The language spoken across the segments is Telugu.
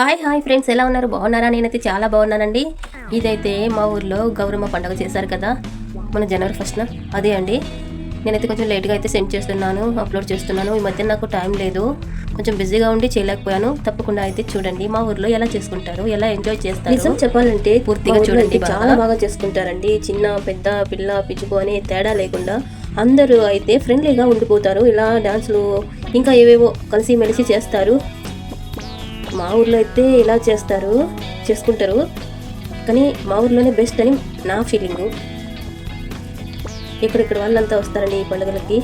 హాయ్ ఫ్రెండ్స్, ఎలా ఉన్నారు? బాగున్నారా? నేనైతే చాలా బాగున్నానండి. ఇదైతే మా ఊర్లో గౌరమ్మ పండుగ చేశారు కదా, మన జనవరి 1న. అదే అండి. నేనైతే కొంచెం లేట్గా అయితే సెండ్ చేస్తున్నాను, అప్లోడ్ చేస్తున్నాను. ఈ మధ్య నాకు టైం లేదు, కొంచెం బిజీగా ఉండి చేయలేకపోయాను. తప్పకుండా అయితే చూడండి మా ఊర్లో ఎలా చేసుకుంటారు, ఎలా ఎంజాయ్ చేస్తారు. నిజం చెప్పాలంటే పూర్తిగా చూడండి, చాలా బాగా చేసుకుంటారండి. చిన్న పెద్ద పిల్ల పిచ్చుకు అనే తేడా లేకుండా అందరూ అయితే ఫ్రెండ్లీగా ఉండిపోతారు. ఇలా డాన్సులు ఇంకా ఏవేవో కలిసి మెలిసి చేస్తారు. మా ఊర్లో అయితే ఇలా చేసుకుంటారు. కానీ మా ఊర్లోనే బెస్ట్ అని నా ఫీలింగు. ఇక్కడిక్కడ వాళ్ళంతా వస్తారండి ఈ పండుగలకి.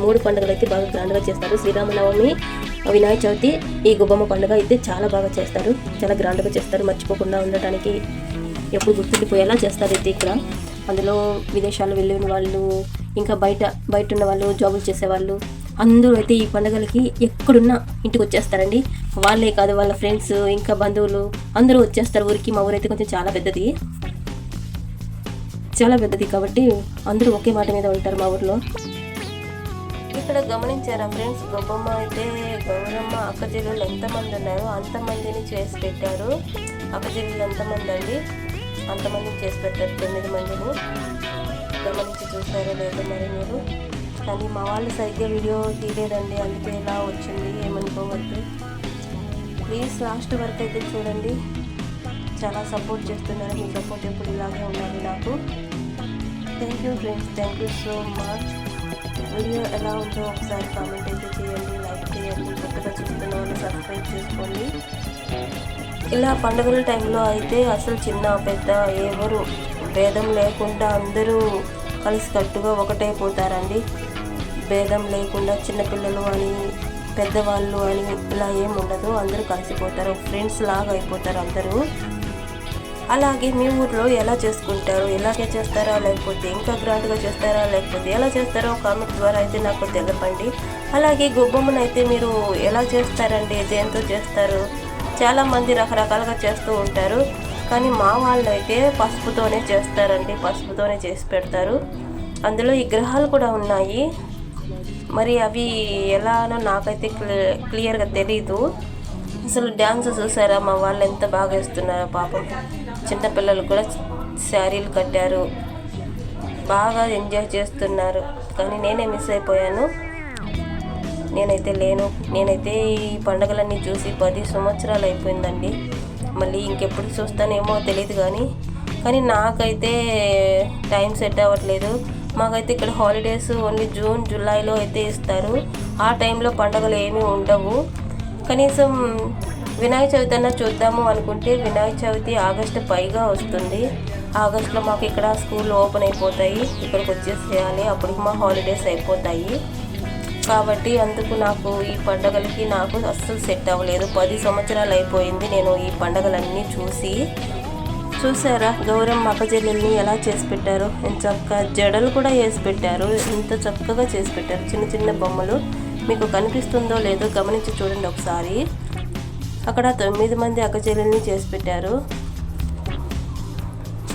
3 పండుగలు అయితే బాగా గ్రాండ్గా చేస్తారు. శ్రీరామనవమి, వినాయక చవితి, ఈ గుబ్బమ్మ పండుగ అయితే చాలా బాగా చేస్తారు. చాలా గ్రాండ్గా చేస్తారు. మర్చిపోకుండా ఉండటానికి ఎప్పుడు గుర్తుండిపోయేలా చేస్తారు అయితే ఇక్కడ. అందులో విదేశాలు వెళ్ళిన వాళ్ళు, ఇంకా బయట ఉన్న వాళ్ళు, జాబులు చేసేవాళ్ళు అందరూ అయితే ఈ పండుగలకి ఎక్కడున్నా ఇంటికి వచ్చేస్తారండి. వాళ్ళే కాదు, వాళ్ళ ఫ్రెండ్స్ ఇంకా బంధువులు అందరూ వచ్చేస్తారు ఊరికి. మా ఊరైతే కొంచెం చాలా పెద్దది కాబట్టి అందరూ ఒకే మాట మీద ఉంటారు మా ఊర్లో. ఇక్కడ గమనించారా ఫ్రెండ్స్, గొబ్బమ్మ అయితే గౌరమ్మ అక్క చెల్లెళ్ళు ఎంతమంది ఉన్నారో అంతమందిని చేసి పెట్టారు. అక్క చెల్లెళ్ళు ఎంతమంది అండి, అంతమందిని చేసి పెట్టారు. 9 మందిని. గమనించి చూసారో లేదో మరి మీరు. కానీ మా వాళ్ళు సరిగ్గా వీడియో తీయలేదండి, అందుకే ఇలా వచ్చింది, ఏమనుకోవద్దు ప్లీజ్. లాస్ట్ వరకు అయితే చూడండి. చాలా సపోర్ట్ చేస్తున్నారు. మీ సపోర్ట్ ఎప్పుడు ఇలాగే ఉండాలి నాకు. Thank you friends, thank you so much. Video ఎలా ఉందో ఒకసారి కామెంట్ అయితే చేయండి, లైక్ చేయండి. కొత్తగా చూస్తున్న వాళ్ళు సబ్స్క్రైబ్ చేసుకోండి. ఇలా పండుగల టైంలో అయితే అసలు చిన్న పెద్ద ఎవరు భేదం లేకుండా అందరూ కలిసికట్టుగా ఒకటైపోతారండి. భేదం లేకుండా చిన్నపిల్లలు అని పెద్దవాళ్ళు అని ఇలా ఏం ఉండదు. అందరూ కలిసిపోతారు, ఫ్రెండ్స్ లాగా అయిపోతారు అందరూ. అలాగే మీ ఊర్లో ఎలా చేసుకుంటారు? ఇలాగే చేస్తారా, లేకపోతే ఇంకా గ్రాండ్గా చేస్తారా, లేకపోతే ఎలా చేస్తారో కామెంట్ ద్వారా అయితే నాకు తెలపండి. అలాగే గొబ్బమ్మను అయితే మీరు ఎలా చేస్తారండి, దేంతో చేస్తారు? చాలామంది రకరకాలుగా చేస్తూ ఉంటారు. కానీ మా వాళ్ళు అయితే పసుపుతోనే చేస్తారండి, పసుపుతోనే చేసి పెడతారు. అందులో ఈ గ్రహాలు కూడా ఉన్నాయి. మరి అవి ఎలానో నాకైతే క్లియర్గా తెలీదు. అసలు డ్యాన్స్ చూసారా, మా వాళ్ళు ఎంత బాగా వేస్తున్నారో పాపం. చిన్నపిల్లలు కూడా శారీలు కట్టారు, బాగా ఎంజాయ్ చేస్తున్నారు. కానీ నేనే మిస్ అయిపోయాను, నేనైతే లేను. నేనైతే ఈ పండుగలన్నీ చూసి 10 సంవత్సరాలు అయిపోయిందండి. మళ్ళీ ఇంకెప్పుడు చూస్తానేమో తెలియదు. కానీ నాకైతే టైం సెట్ అవ్వట్లేదు. మాకైతే ఇక్కడ హాలిడేస్ ఓన్లీ జూన్ జూలైలో అయితే ఇస్తారు. ఆ టైంలో పండుగలు ఏమీ ఉండవు. కనీసం వినాయక చవితి అన్నా చూద్దాము అనుకుంటే వినాయక చవితి ఆగస్టు పైగా వస్తుంది. ఆగస్టులో మాకు ఇక్కడ స్కూల్ ఓపెన్ అయిపోతాయి, ఇక్కడికి వచ్చేసేయాలి. అప్పటికి మా హాలిడేస్ అయిపోతాయి. కాబట్టి అందుకు నాకు ఈ పండుగలకి నాకు అస్సలు సెట్ అవ్వలేదు. 10 సంవత్సరాలు అయిపోయింది నేను ఈ పండుగలన్నీ చూసి. చూసారా గౌరమ్మ అక్క చెల్లెల్ని ఎలా చేసి పెట్టారు? ఎంత చక్కగా జడలు కూడా వేసి పెట్టారు, ఎంత చక్కగా చేసి పెట్టారు. చిన్న చిన్న బొమ్మలు మీకు కనిపిస్తుందో లేదో గమనించి చూడండి ఒకసారి. అక్కడ 9 మంది అక్క చెల్లెల్ని చేసి పెట్టారు.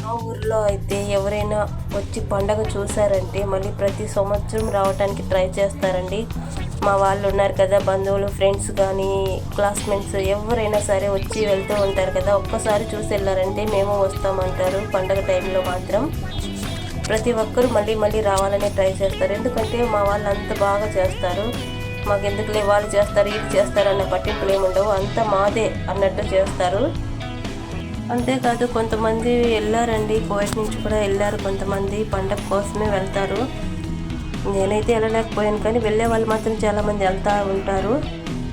మా ఊర్లో అయితే ఎవరైనా వచ్చి పండగ చూసారంటే మళ్ళీ ప్రతి సంవత్సరం రావడానికి ట్రై చేస్తారండి. మా వాళ్ళు ఉన్నారు కదా, బంధువులు, ఫ్రెండ్స్ కానీ క్లాస్మేట్స్ ఎవరైనా సరే వచ్చి వెళ్తూ ఉంటారు కదా, ఒక్కసారి చూసి వెళ్ళారంటే మేము వస్తామంటారు. పండగ టైంలో మాత్రం ప్రతి ఒక్కరూ మళ్ళీ రావాలని ట్రై చేస్తారు. ఎందుకంటే మా వాళ్ళు అంత బాగా చేస్తారు. మాకు ఎందుకులే వాళ్ళు చేస్తారు ఇది చేస్తారు అన్న పట్టింపులు ఏముండవు, అంతా మాదే అన్నట్టు చేస్తారు. అంతేకాదు కొంతమంది వెళ్ళారండి, కోవిడ్ నుంచి కూడా వెళ్ళారు కొంతమంది, పండగ కోసమే వెళ్తారు. నేనైతే వెళ్ళలేకపోయాను, కానీ వెళ్ళే వాళ్ళు మాత్రం చాలామంది వెళ్తూ ఉంటారు.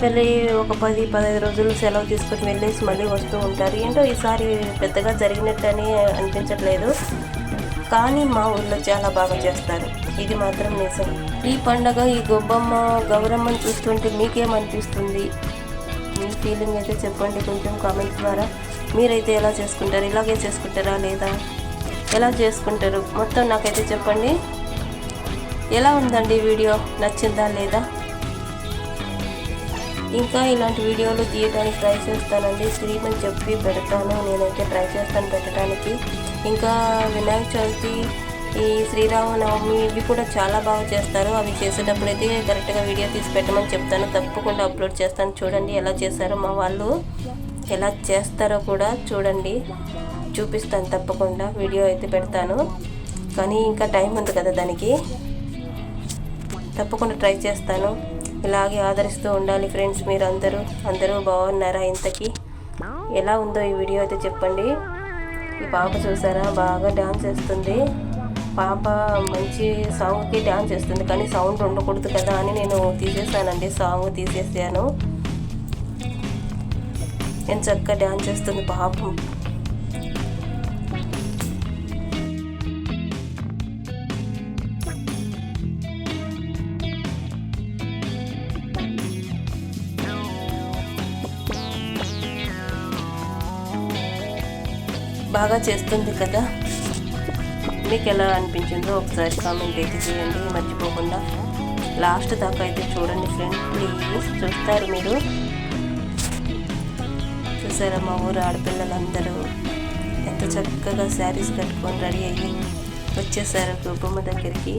వెళ్ళి ఒక 10-15 రోజులు సెలవు తీసుకొని వెళ్ళేసి మళ్ళీ వస్తూ ఉంటారు. ఏంటో ఈసారి పెద్దగా జరిగినట్టని అనిపించట్లేదు. కానీ మా ఊళ్ళో చాలా బాగా చేస్తారు, ఇది మాత్రం నిజం. ఈ పండగ, ఈ గొబ్బమ్మ గౌరమ్మని చూస్తుంటే మీకేమనిపిస్తుంది? మీ ఫీలింగ్ అయితే చెప్పండి కొంచెం కామెంట్స్ ద్వారా. మీరైతే ఎలా చేసుకుంటారు? ఇలాగే చేసుకుంటారా లేదా ఎలా చేసుకుంటారు మొత్తం నాకైతే చెప్పండి. ఎలా ఉందండి వీడియో, నచ్చిందా లేదా? ఇంకా ఇలాంటి వీడియోలు తీయడానికి ట్రై చేస్తానండి. శ్రీమని చెప్పి పెడతాను, నేనైతే ట్రై చేస్తాను పెట్టడానికి. ఇంకా వినాయక చవితి, ఈ శ్రీరామనవమి ఇవి కూడా చాలా బాగా చేస్తారు. అవి చేసేటప్పుడు అయితే కరెక్ట్గా వీడియో తీసి పెట్టమని చెప్తాను, తప్పకుండా అప్లోడ్ చేస్తాను. చూడండి ఎలా చేశారో మా వాళ్ళు. ఎలా చేస్తారో కూడా చూడండి, చూపిస్తాను తప్పకుండా, వీడియో అయితే పెడతాను. కానీ ఇంకా టైం ఉంది కదా దానికి, తప్పకుండా ట్రై చేస్తాను. ఇలాగే ఆదరిస్తూ ఉండాలి ఫ్రెండ్స్. మీరు అందరూ బాగున్నారా? ఇంతకీ ఎలా ఉందో ఈ వీడియో అయితే చెప్పండి. ఈ పాప చూసారా, బాగా డ్యాన్స్ చేస్తుంది. పాప మంచి సాంగ్కి డ్యాన్స్ చేస్తుంది, కానీ సౌండ్ ఉండకూడదు కదా అని నేను తీసేసానండి, సాంగ్ తీసేసాను. ఎంత చక్కగా డ్యాన్స్ చేస్తుంది పాపం. బాగా చేస్తుంది కదా. మీకు ఎలా అనిపించిందో ఒకసారి కామెంట్ అయితే చేయండి మర్చిపోకుండా. లాస్ట్ దాకా అయితే చూడండి ఫ్రెండ్, ప్లీజ్. చూస్తారు మీరు. చూసారా మా ఊరు ఆడపిల్లలందరూ ఎంత చక్కగా శారీస్ కట్టుకొని రెడీ అయ్యి వచ్చేసారు గొబ్బమ్మ దగ్గరికి.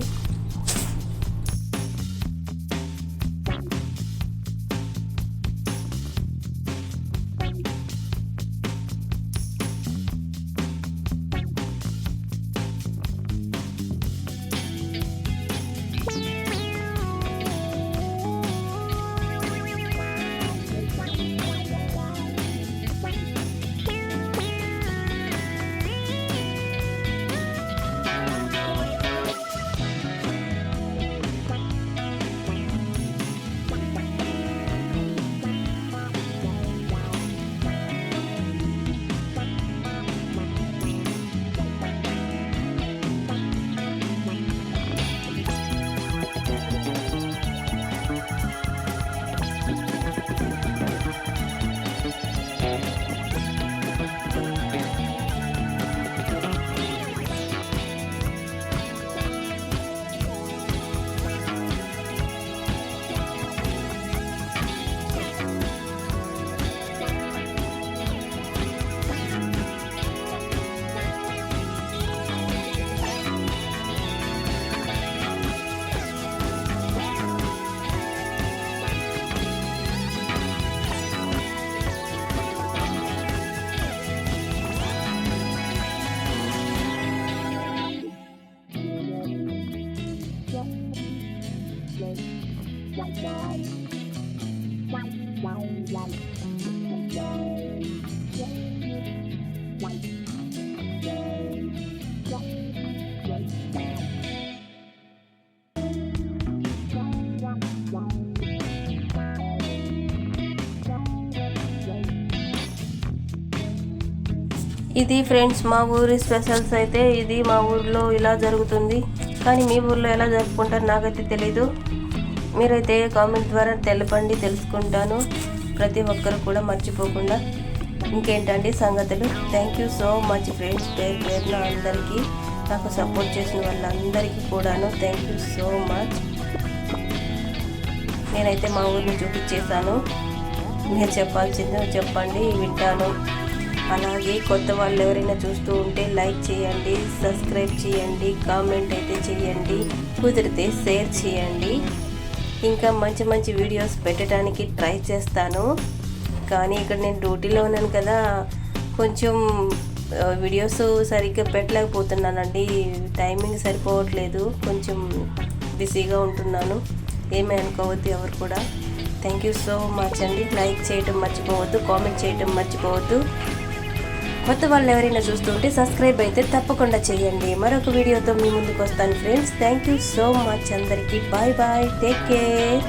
ఇది ఫ్రెండ్స్ మా ఊరి స్పెషల్స్ అయితే. ఇది మా ఊర్లో ఇలా జరుగుతుంది, కానీ మీ ఊర్లో ఎలా జరుపుకుంటారు నాకైతే తెలీదు. మీరైతే కామెంట్ ద్వారా తెలపండి, తెలుసుకుంటాను ప్రతి ఒక్కరు కూడా మర్చిపోకుండా. ఇంకేంటండి సంగతులు. Thank you so much friends, పేరున అందరికీ, నాకు సపోర్ట్ చేసిన వాళ్ళందరికీ కూడాను థ్యాంక్ యూ సో మచ్. నేనైతే మా ఊరిని చూపించేశాను. మీరు చెప్పాల్సిందో చెప్పండి, వింటాను. అలాగే కొత్త వాళ్ళు ఎవరైనా చూస్తూ ఉంటే లైక్ చేయండి, సబ్స్క్రైబ్ చేయండి, కామెంట్ అయితే చేయండి, కుదిరితే షేర్ చేయండి. ఇంకా మంచి మంచి వీడియోస్ పెట్టడానికి ట్రై చేస్తాను. కానీ ఇక్కడ నేను డ్యూటీలో ఉన్నాను కదా, కొంచెం వీడియోస్ సరిగ్గా పెట్టలేకపోతున్నానండి. టైమింగ్ సరిపోవట్లేదు, కొంచెం బిజీగా ఉంటున్నాను. ఏమీ అనుకోవద్దు ఎవరు కూడా. థ్యాంక్ యూ సో మచ్ అండి. లైక్ చేయడం మర్చిపోవద్దు, కామెంట్ చేయడం మర్చిపోవద్దు. కొత్త వాళ్ళు ఎవరైనా చూస్తుంటే సబ్స్క్రైబ్ అయితే తప్పకుండా చేయండి. మరొక వీడియోతో మీ ముందుకు వస్తాను friends. Thank you so much అందరికీ. Bye bye, take care.